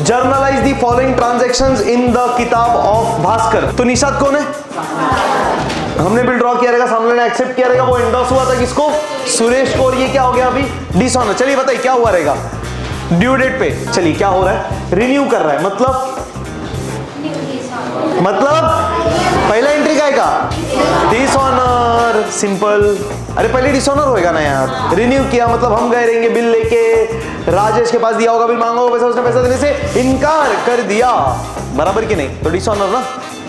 Generalized the following transactions in the किताब of Bhaskar. तो निशाद कौन है? हमने बिल ड्रॉ किया रहेगा, सामने ने एक्सेप्ट किया रहेगा, वो एंडोर्स हुआ था किसको? सुरेश को। और ये क्या हो गया अभी? डिसऑनर। चलिए बताइए क्या हुआ रहेगा ड्यू डेट पे? चलिए क्या हो रहा है? रिन्यू कर रहा है, मतलब पहला एंट्री का है का डिसऑनर, सिंपल। अरे पहले डिसऑनर होएगा ना यार। रिन्यू किया मतलब हम गए रहेंगे बिल लेके, राजेश के पास दिया होगा बिल, मांगा होगा पैसा, उसने पैसा देने से इनकार कर दिया, बराबर कि नहीं? तो डिसऑनर ना।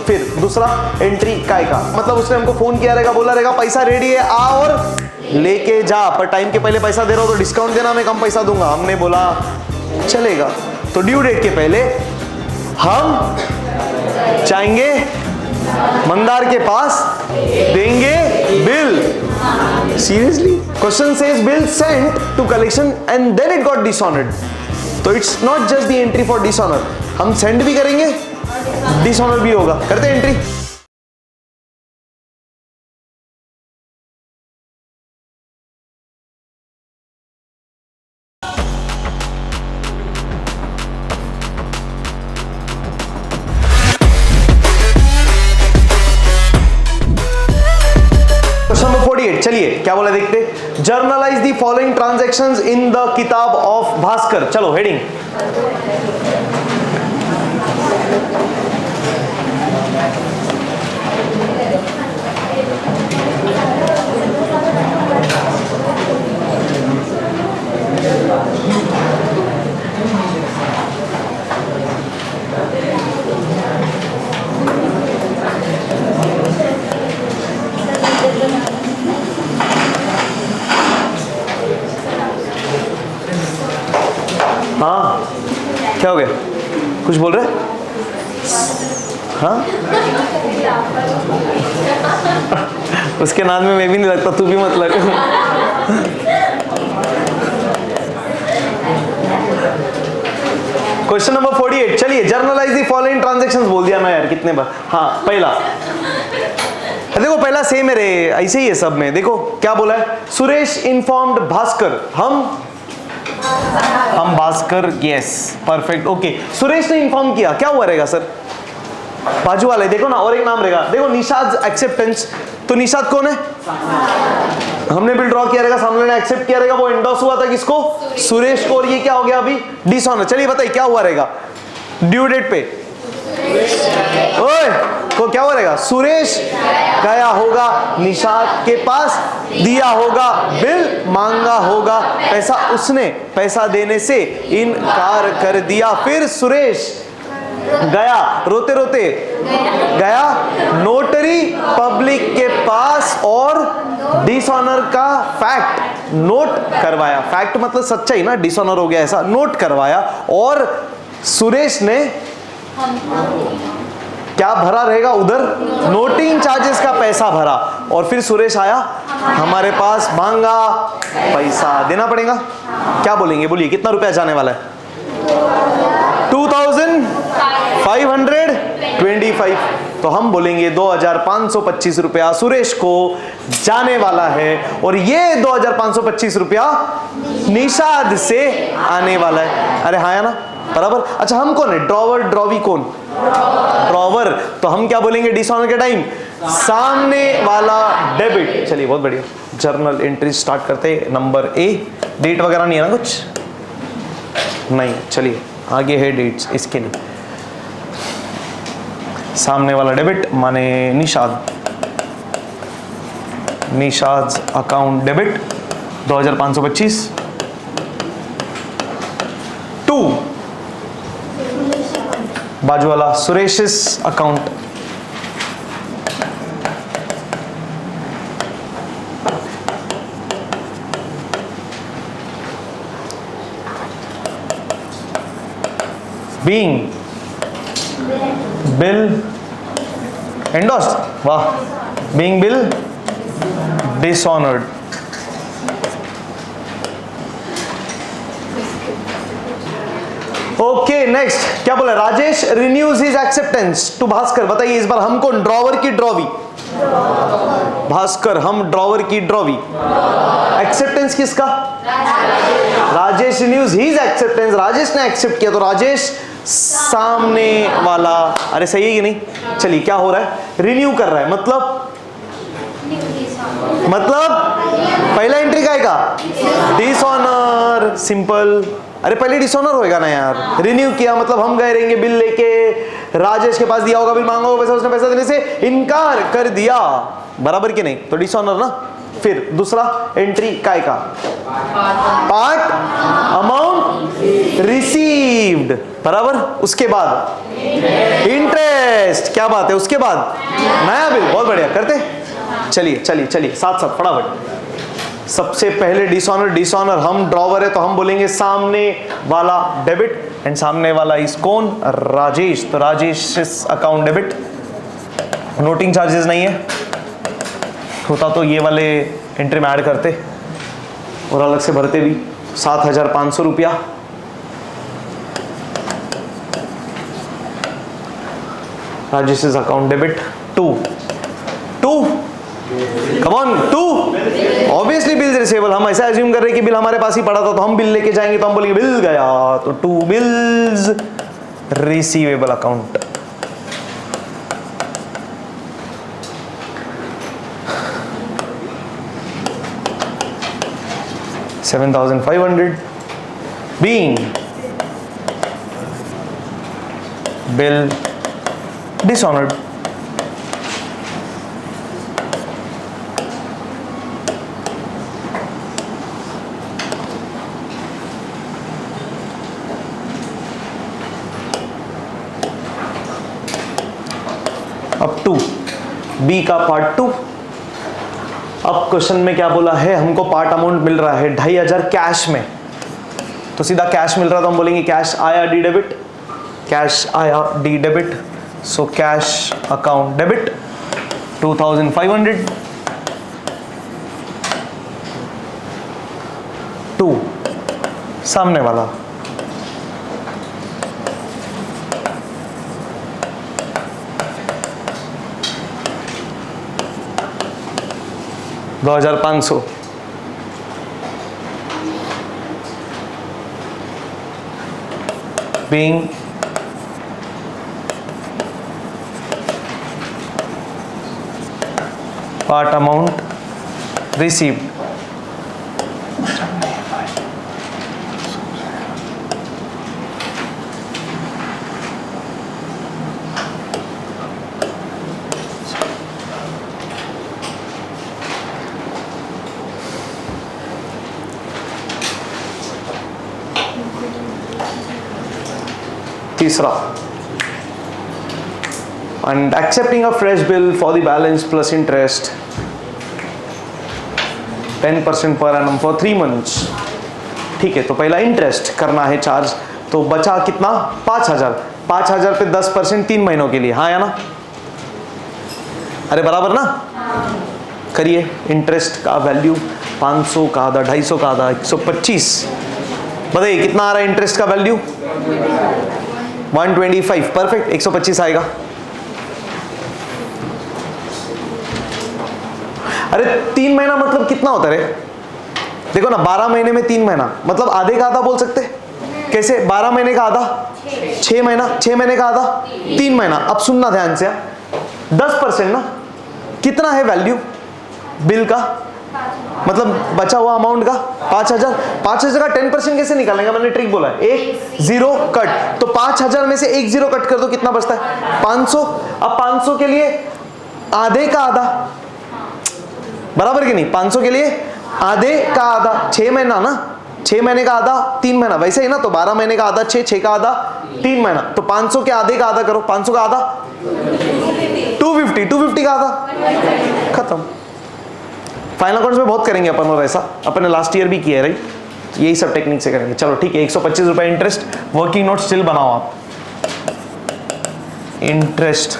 फिर दूसरा एंट्री काय का, मतलब उसने हमको फोन किया रहेगा, बोला रहेगा पैसा रेडी है आ और लेके जा, पर टाइम के पहले पैसा दे रहा हो तो डिस्काउंट देना, मैं कम पैसा दूंगा। हमने बोला चलेगा। तो ड्यू डेट के पहले हम जाएंगे मंदार के पास, देंगे bill. Seriously question says bill sent to collection and then it got dishonoured. तो it's not just the entry for dishonour, हम सेंड भी करेंगे, डिसऑनर भी होगा। करते हैं एंट्री। चलिए क्या बोला देखते। Generalized the following transactions in the किताब ऑफ भास्कर। चलो हेडिंग। हाँ क्या हो गया? कुछ बोल रहे? हाँ उसके नाम में मैं भी नहीं लगता, तू भी मत लग। Question number 48। चलिए जर्नलाइज द फॉलोइंग ट्रांजैक्शंस बोल दिया ना यार कितने बार। हाँ पहला देखो, पहला सेम है रे, ऐसे ही है सब में। देखो क्या बोला है, सुरेश इन्फॉर्म्ड भास्कर। हम Bhaskar, yes perfect okay. Suresh ने इन्फॉर्म किया, क्या हुआ रहेगा सर? बाजू वाले देखो ना, और एक नाम रहेगा, देखो निशाद एक्सेप्टेंस। तो निशाद कौन है? हमने बिल ड्रॉ किया रहेगा, सामने ने एक्सेप्ट किया रहेगा, वो एंडोर्स हुआ था किसको? सुरेश को। और ये क्या हो गया अभी? डिसऑनर। चलिए बताइए क्या हुआ रहेगा ड्यू डेट पे? ओए तो क्या हुआ रहेगा? सुरेश गया होगा निशाद के पास, दिया होगा बिल, मांगा होगा पैसा, उसने पैसा देने से इनकार कर दिया। फिर सुरेश गया, रोते रोते गया नोटरी पब्लिक के पास और डिसऑनर का फैक्ट नोट करवाया। फैक्ट मतलब सच्चाई ना, डिसऑनर हो गया ऐसा, नोट करवाया। और सुरेश ने क्या भरा रहेगा उधर? नोटिंग चार्जेस का पैसा भरा। और फिर सुरेश आया हमारे पास, मांगा पैसा, देना पड़ेगा। क्या बोलेंगे? बोलिए कितना रुपया जाने वाला है? 2525। तो हम बोलेंगे 2525 रुपया सुरेश को जाने वाला है, और ये 2525 रुपया निशाद से आने वाला है। अरे हाँ ना, बराबर। अच्छा हम कौन है? ड्रॉवर, ड्रॉवी कौन? ड्रॉवर। तो हम क्या बोलेंगे डिसऑनर के टाइम? सामने वाला डेबिट। चलिए बहुत बढ़िया, जर्नल एंट्री स्टार्ट करते हैं। नंबर ए, डेट वगैरह नहीं है ना कुछ? नहीं, चलिए आगे है डेट्स, इसके लिए सामने वाला डेबिट माने Nishad, Nishad account debit 2525 to बाजू वाला Suresh account being bill endorsed, वाह, being bill dishonored। Okay next क्या बोला? Rajesh renews his acceptance to Bhaskar. बताइए इस बार हम कौन? ड्रॉवर की ड्रॉवी? भास्कर, हम ड्रॉवर की ड्रॉवी। एक्सेप्टेंस किसका? Rajesh news, he is acceptance, Rajesh ने एक्सेप्ट किया तो राजेश सामने वाला। अरे सही है कि नहीं? चलिए क्या हो रहा है, रिन्यू कर रहा है, मतलब पहला एंट्री का डिसऑनर, सिंपल। अरे पहले डिसऑनर होएगा ना यार, रिन्यू किया मतलब हम गए रहेंगे बिल लेके, राजेश के पास दिया होगा बिल, मांगा होगा पैसा, उसने पैसा देने से इनकार कर दिया, बराबर कि नहीं? तो डिसऑनर ना। फिर दूसरा एंट्री काय का? पार्ट अमाउंट रिसीव्ड, बराबर। उसके बाद इंटरेस्ट, क्या बात है, उसके बाद नया बिल, बहुत बढ़िया करते। चलिए चलिए चलिए साथ साथ फटाफट। सबसे पहले डिसऑनर, हम ड्रॉवर है तो हम बोलेंगे सामने वाला डेबिट, एंड सामने वाला इस कौन? राजेश, तो Rajesh account debit. Noting charges नहीं है, होता तो ये वाले एंट्री में ऐड करते और अलग से भरते भी। 7,500 रुपया। Rajesh account debit 2 come on 2। Obviously bills receivable, हम ऐसा एज्यूम कर रहे हैं कि बिल हमारे पास ही पड़ा था तो हम बिल लेके जाएंगे तो हम बोलेंगे बिल गया, तो 2 bills receivable account. $7,500 being bill dishonored. अब 2 बी का पार्ट 2। अब क्वेश्चन में क्या बोला है, हमको पार्ट अमाउंट मिल रहा है 2,500 कैश में, तो सीधा कैश मिल रहा तो हम बोलेंगे कैश आया डी डेबिट, कैश आया D debit, so cash account debit 2,500। 2 सामने वाला 2,500। being part amount received। तीसरा, and accepting a fresh bill for the balance plus interest 10% per annum for 3 months। ठीक है, तो पहला इंटरेस्ट करना है चार्ज, तो बचा कितना? 5,000। 5,000 पे 10% 3 महीनों के लिए, हाँ या ना? अरे बराबर ना? करिए। इंटरेस्ट का वैल्यू 500 का आधा, 250 का आधा, 125। बताइए कितना आ रहा है इंटरेस्ट का वैल्यू? 125। परफेक्ट, 125 आएगा। अरे 3 महीना मतलब कितना होता है रे? देखो ना, 12 महीने में 3 महीना मतलब आधे का आधा बोल सकते। कैसे? 12 महीने का आधा 6 महीना, 6 महीने का आधा 3 महीना। अब सुनना ध्यान से, 10% ना, कितना है वैल्यू बिल का, मतलब बचा हुआ अमाउंट का 5,000। 5,000 का 10% कैसे निकालेंगे? मैंने ट्रिक बोला है, 1 0 कट, तो 5,000 में से 1 0 कट कर दो, कितना बचता है? 500। अब 500 के लिए आधे का आधा, बराबर कि नहीं? 500 के लिए आधे का आधा, 6 महीना ना, 6 महीने का आधा 3 महीना, वैसे ही ना, तो 12 महीने का आधा 6, 6 का आधा 3 महीना, तो 500 के आधे का आधा करो, 500 का आधा 250, 250 का आधा, खत्म। फाइनल अकाउंट्स में बहुत करेंगे अपन, और ऐसा अपन ने लास्ट ईयर भी किया है, राइट? यही सब टेक्निक से करेंगे। चलो ठीक है, 125 रुपए इंटरेस्ट, वर्किंग नोट स्टिल बनाओ आप। इंटरेस्ट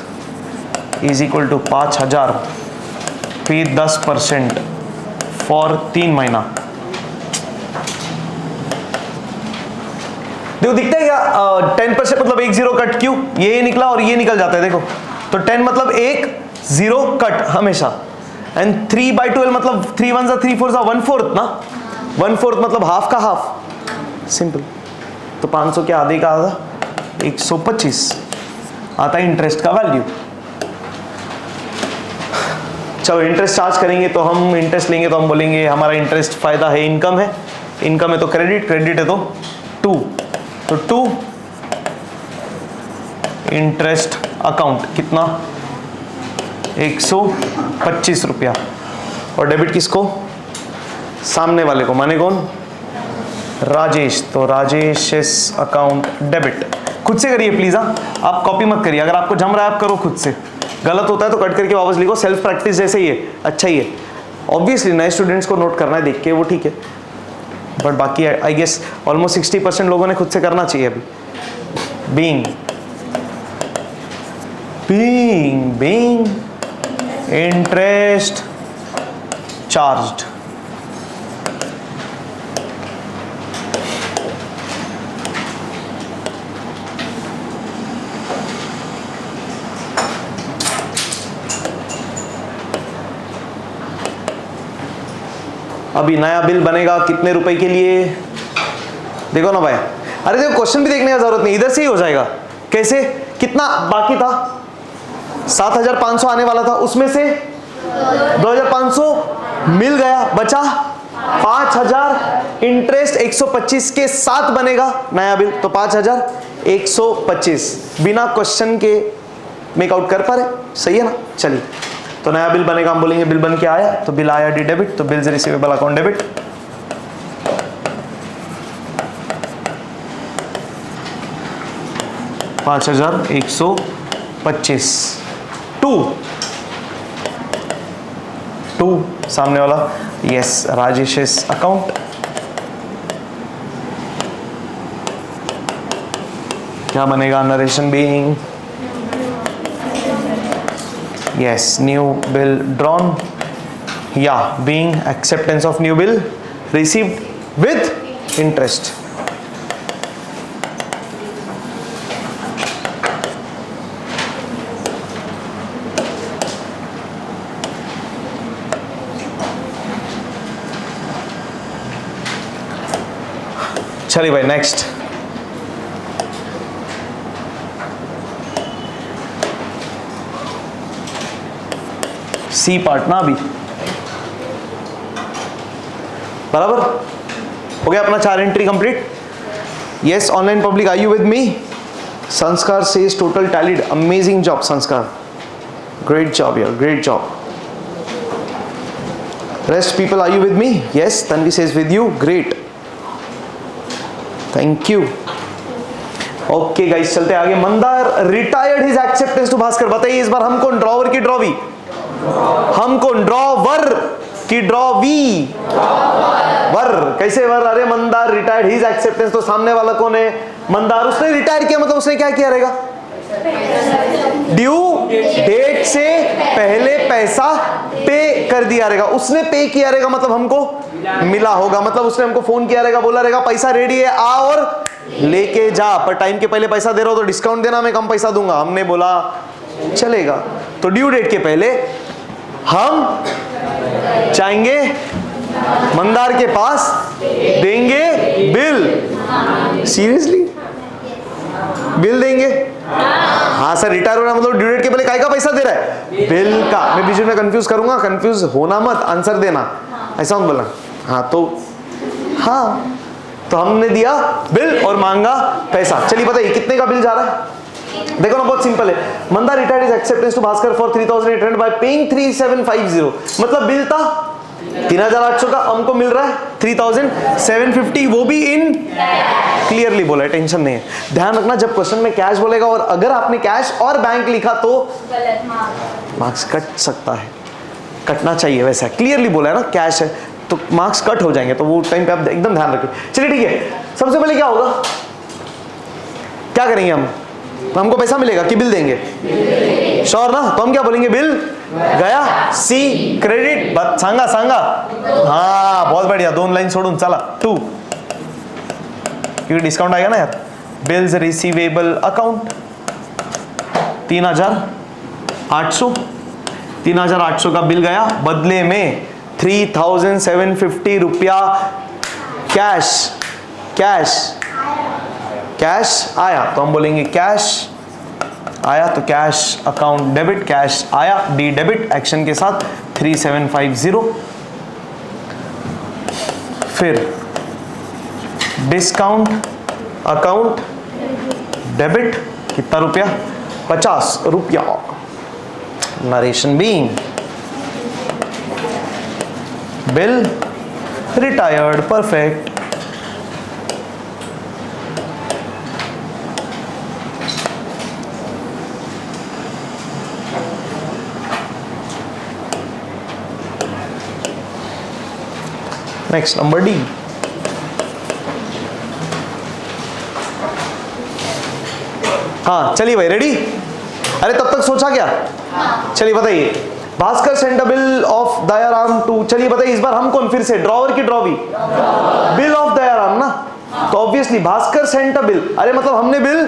इज इक्वल टू 5,000 पे 10% फॉर 3 महीना। देखो दिखता है क्या? 10% मतलब 1 0 कट, क्यों? ये निकला और ये निकल जाता है, देखो। तो 10 मतलब 1 0 कट हमेशा, एंड 3/12 मतलब 3 1 3 4 1/4 ना, 1/4 मतलब हाफ का हाफ, सिंपल। तो 500 के आधे का आधा 125 आता है इंटरेस्ट का वैल्यू। चलो इंटरेस्ट चार्ज करेंगे तो हम इंटरेस्ट लेंगे तो हम बोलेंगे हमारा इंटरेस्ट फायदा है, इनकम है, इनकम है तो क्रेडिट, क्रेडिट है तो 2, तो 2 इंटरेस्ट अकाउंट कितना 125 रुपया, और डेबिट किसको, सामने वाले को, माने कौन, राजेश, तो राजेश अकाउंट डेबिट। खुद से करिए प्लीज, आप कॉपी मत करिए, अगर आपको जम रहा है आप करो खुद से, गलत होता है तो कट करके वापस लिखो, सेल्फ प्रैक्टिस जैसे ही है, अच्छा ही है। ऑब्वियसली नए स्टूडेंट्स को नोट करना है देख के, वो ठीक है, बट बाकी आई गेस ऑलमोस्ट 60% लोगों ने खुद से करना चाहिए अभी। बीइंग इंटरेस्ट चार्ज्ड, अभी नया बिल बनेगा कितने रुपए के लिए, देखो ना भाई, अरे देखो क्वेश्चन भी देखने का जरूरत नहीं, इधर से ही हो जाएगा। कैसे, कितना बाकी था, 7,500 आने वाला था, उसमें से 2,500 मिल गया, बचा 5,000, इंटरेस्ट 125 के साथ बनेगा नया बिल, तो 5,125 बिना क्वेश्चन के मेकआउट कर पा रहे, सही है ना। चलिए तो नया बिल बनेगा, हम बोलेंगे बिल बन के आया, तो बिल आया डी डेबिट, तो बिल्स रिसीवेबल अकाउंट डेबिट, $5,125, 2 सामने वाला, यस राजेश अकाउंट, क्या बनेगा, narration being, yes new bill drawn, yeah being acceptance of new bill received with interest। चलिए भाई नेक्स्ट, सी पार्ट ना, अभी बराबर हो गया अपना 4 entry complete. Yes online public, are you with me? Sanskar says total tallied, amazing job Sanskar, great job यार, great job. Rest people are you with me? Yes Tanvi says with you, great, thank you. Okay guys चलते आगे। Mandar retired his acceptance to Bhaskar, बताइए इस बार हम कौन, drawer की drawee, हम कौन, ड्रॉवर की ड्रॉवी, वर, कैसे वर, अरे मंदार रिटायर्ड हिज एक्सेप्टेंस, तो सामने वाला कौन है, मंदार, उसने रिटायर किया, मतलब उसने क्या किया रहेगा, ड्यू डेट से पहले पैसा पे कर दिया रहेगा, उसने पे किया रहेगा मतलब हमको मिला होगा, मतलब उसने हमको फोन किया रहेगा, बोला रहेगा पैसा रेडी है आ और लेके जा, पर टाइम के पहले पैसा दे रहा हो तो डिस्काउंट देना, मैं कम पैसा दूंगा, हमने बोला चलेगा, तो ड्यू डेट के पहले हम जाएंगे मंदार के पास, देंगे बिल, सीरियसली बिल देंगे, हाँ सर रिटायर होना मतलब ड्यू डेट के पहले काय का पैसा दे रहा है, बिल का, मैं बीच में कंफ्यूज करूंगा, कंफ्यूज होना मत, आंसर देना, ऐसा मत बोलना, हाँ तो हमने दिया बिल और मांगा पैसा। चलिए बताइए कितने का बिल जा रहा है, देखो ना बहुत सिंपल है, Mandar retired is acceptance to Bhaskar for 3,800 by paying 3,750, मतलब बिल था 3,800 का, हमको मिल रहा है 3,750, वो भी इन क्लियरली बोला है, टेंशन नहीं है। ध्यान रखना जब क्वेश्चन में कैश बोलेगा और अगर आपने कैश और बैंक लिखा तो मार्क्स कट सकता है, कटना चाहिए, वैसा क्लियरली बोला है ना, कैश है तो मार्क्स कट हो जाएंगे, तो वो टाइम पे आप एकदम ध्यान रखिए। चलिए ठीक है, सबसे पहले क्या होगा, क्या करेंगे हम, हमको पैसा मिलेगा कि बिल देंगे, श्योर ना, तो हम क्या बोलेंगे, बिल गया, सी क्रेडिट, सांगा हाँ बहुत बढ़िया, 2 लाइन सोडून चला 2, क्योंकि डिस्काउंट आएगा ना यार, बिल्स रिसीवेबल अकाउंट 3,800, 3,800 का बिल गया, बदले में 3,750 रुपया कैश आया। तो हम बोलेंगे कैश आया, तो कैश अकाउंट डेबिट, कैश आया, डी डेबिट एक्शन के साथ 3750। फिर डिस्काउंट अकाउंट डेबिट, कितना रुपया? 50 रुपया। Narration being bill retired, perfect. Next number D. हाँ चलिए भाई, रेडी? अरे तब तक सोचा क्या? चलिए बताइए। Bhaskar send a bill of Dayaram to, चलिए बताइए इस बार हम कौन? फिर से ड्रॉवर की ड्रॉवी? बिल ऑफ दयाराम ना, तो obviously Bhaskar send a bill, अरे मतलब हमने बिल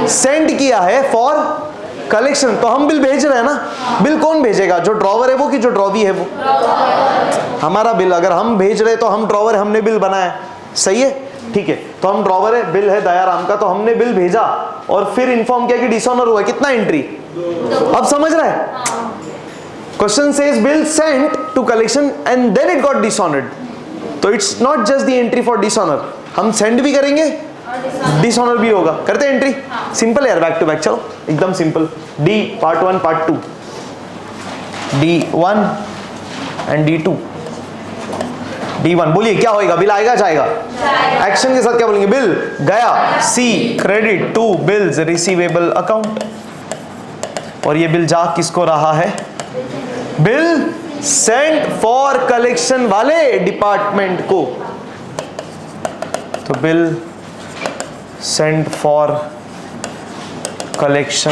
सेंड किया है फॉर कलेक्शन, तो हम बिल भेज रहे हैं ना। बिल कौन भेजेगा? जो ड्रॉवर है वो कि जो ड्रॉवी है वो? हमारा बिल। अगर हम भेज रहे तो हम ड्रॉवर, हमने बिल बनाया, सही है, ठीक है। तो हम ड्रॉवर है, बिल है दयाराम का, तो हमने बिल भेजा और फिर इन्फॉर्म किया कि डिसऑनर हुआ। कितना एंट्री? अब समझ रहे हैं? Question says bill sent to collection and then it got dishonoured, तो it's not just the entry for dishonour, हम सेंड भी करेंगे, डिसऑनर भी होगा। करते हैं एंट्री? सिंपल यार, बैक टू बैक, चलो एकदम सिंपल। D part 1 part 2, D1 and D2। D1 बोलिए क्या होएगा? बिल आएगा जाएगा? एक्शन के साथ क्या बोलेंगे? बिल गया, C credit to bills receivable account, और ये बिल जा किसको रहा है? बिल सेंट फॉर कलेक्शन वाले डिपार्टमेंट को, तो bill sent for collection,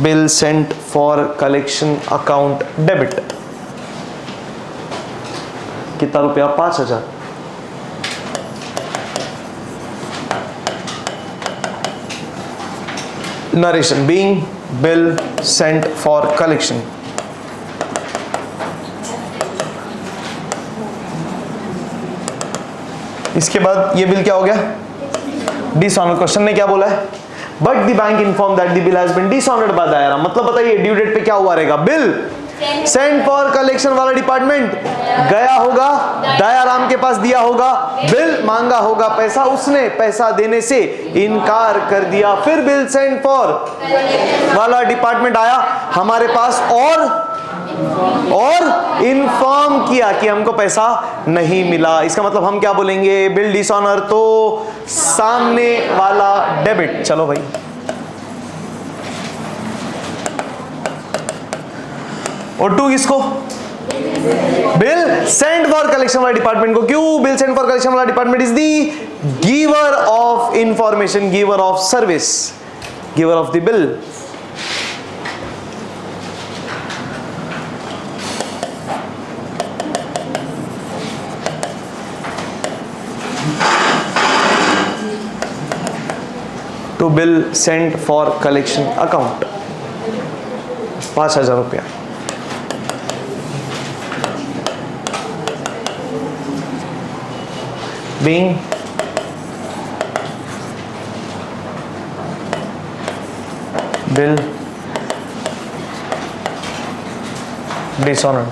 bill sent for collection account debit. कितना रुपया? 5,000। Narration being bill sent for collection. इसके बाद ये बिल क्या हो गया? डिसऑनर। क्वेश्चन ने क्या बोला है? But the bank inform that the bill has been dishonoured by Dayaram, मतलब बताइए ड्यू डेट पे क्या हुआ रहेगा? बिल सेंड फॉर कलेक्शन वाला डिपार्टमेंट गया होगा, दयाराम के पास दिया होगा, बिल मांगा होगा पैसा, उसने पैसा देने से इनकार कर दिया, फिर बिल सेंड फॉर वाला डिपार्टमेंट आया हमारे पास और इन्फॉर्म किया कि हमको पैसा नहीं मिला। इसका मतलब हम क्या बोलेंगे? बिल डिसऑनर, तो सामने वाला डेबिट। चलो भाई, और 2 किसको? बिल सेंड फॉर कलेक्शन वाला डिपार्टमेंट को। क्यों? बिल सेंड फॉर कलेक्शन वाला department is the giver of information, giver of service, giver of the bill. To bill sent for collection account 5,000 रुपया। being bill dishonored।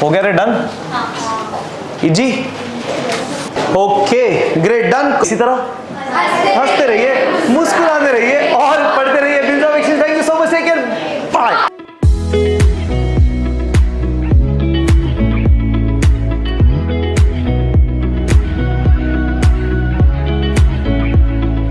हो गया रे? Done? Easy? Okay great, done. इसी तरह हंसते रहिए, मुस्कुराते रहिए और